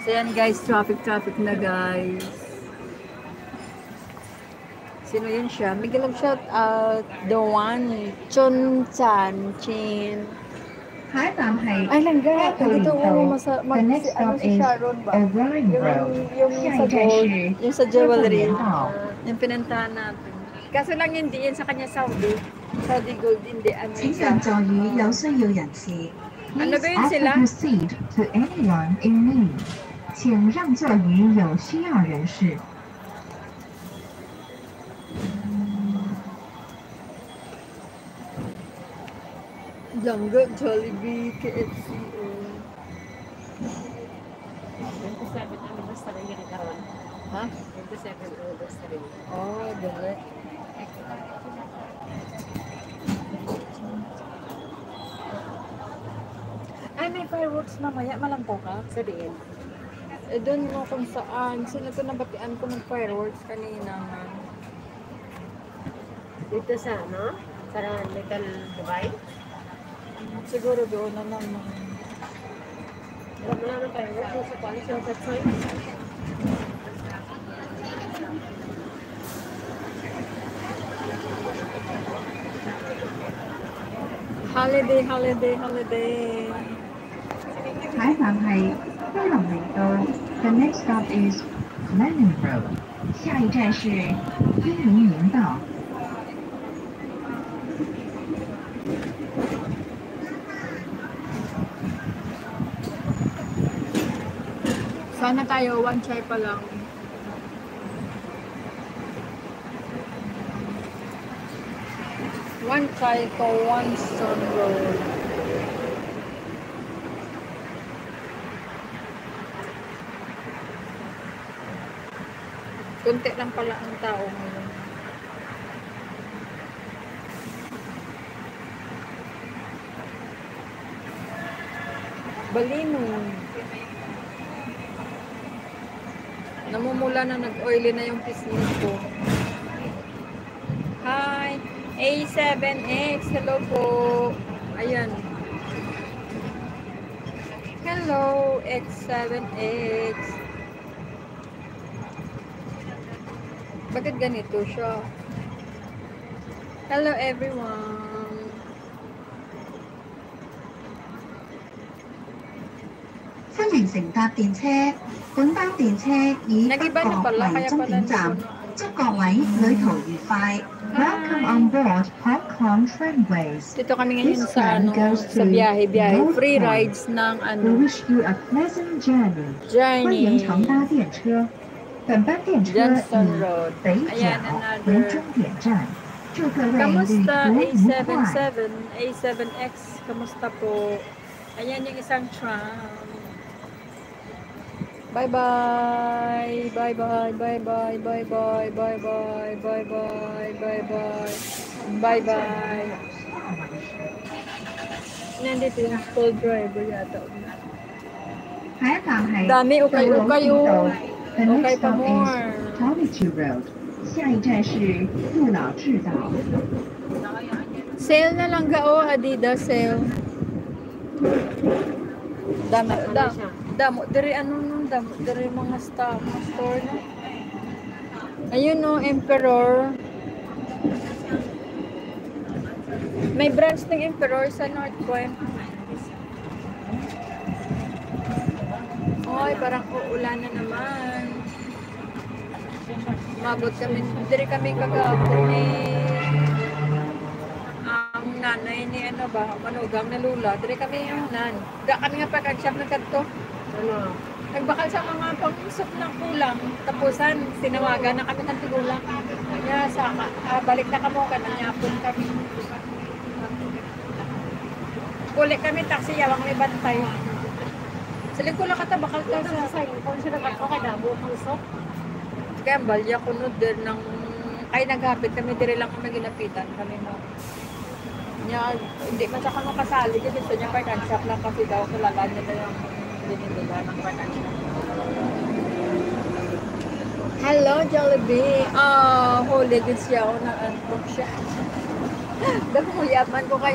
So yan guys, traffic na guys. Sino yun siya? Bigyan ng shout out. The one, Chun Chan Chin. Ay, langga. Dito mo ano si Sharon ba? Yung sa gold, yung sa jewelry. Yung pinantahan natin. Kaso lang hindi yan sa kanya Saudi. Saudi gold, hindi. Ano siya? Ano ba yun sila? To anyone in need. 请让座于有需要人士。 Langga, Jollibee, KFC. 27 anniversary yun karon. Ha? 27 anniversary. Oh, dali. Ay, may fireworks mamaya. Malantaw ka? Sa diin. Eh, doon mo kung saan. Sino ito nabatian ko ng fireworks kanina nga. Dito sa ano? Sa Little Dubai. Siguro doon na naman. Wala naman tayo. Wala sa college yung sa sign. Holiday, holiday, holiday. 采访係飛龍嚟到 The next stop is Lennon Road， 下一站是英明明道。 Sana tayo, one chai pa lang. One chai to one sun road. Kunti lang pala ang tao ngayon. Balino. Namumula na, nag-oily na yung pisngi ko. Hi! A7X, hello po. Ayan. Hello, X7X. Bakit ganito siya? Hello everyone.本班電車以北角為終點站，祝各位旅途愉快。Welcome on board Hong Kong Tramways. Dito kami ngayon sa biyahe. Free rides ng We wish you a pleasant journey. 欢迎乘搭电车。本班电车以北角为终点站。祝各位旅途 Kamusta 愉快。 A77, A7X, kamusta po? Ayan yung isang tram. Bye bye. Bye bye. Bye bye. Bye bye. Bye bye. Bye bye. Bye bye. Bye bye. Nandito yung full driver yata. 下一站係 Dami, ukay-ukay oh. The Okay next pa stop more. is Tollichi Road. 下一站是杜老志道。 Sale na lang ga oh, Adidas sale. Damo diri diri mga store no. Ayun no, Emperor. May branch ng Emperor sa North Point. Oy, parang uulan na naman. Mabot kami, diri kami kagapon ni ang nanay ni ano ba, manugang na lula. Diri kami yung nan. Da kami nga pagkagsyap ng kanto. Ano? Nagbakal sa mga pang-usap ng kulang. Tapusan, sinawagan na kami ng tigulang. Kaya balik na kamo ka, nanyapon kami. Kulik kami, taxi, yawang may bantay. Sa lingko lang kata, bakal ka sa Kung sila kay dabo kang sok. kaya balya ko no din ng ay naghapit kami dire lang kami ginapitan kami mo. Nya hindi man sa kano kasali kasi gusto niya part and shop lang kasi daw kulagan niya na yung binibila ng part and shop. Hello Jollibee. Holy good siya ako ng antok siya. Dahil yaman ko kay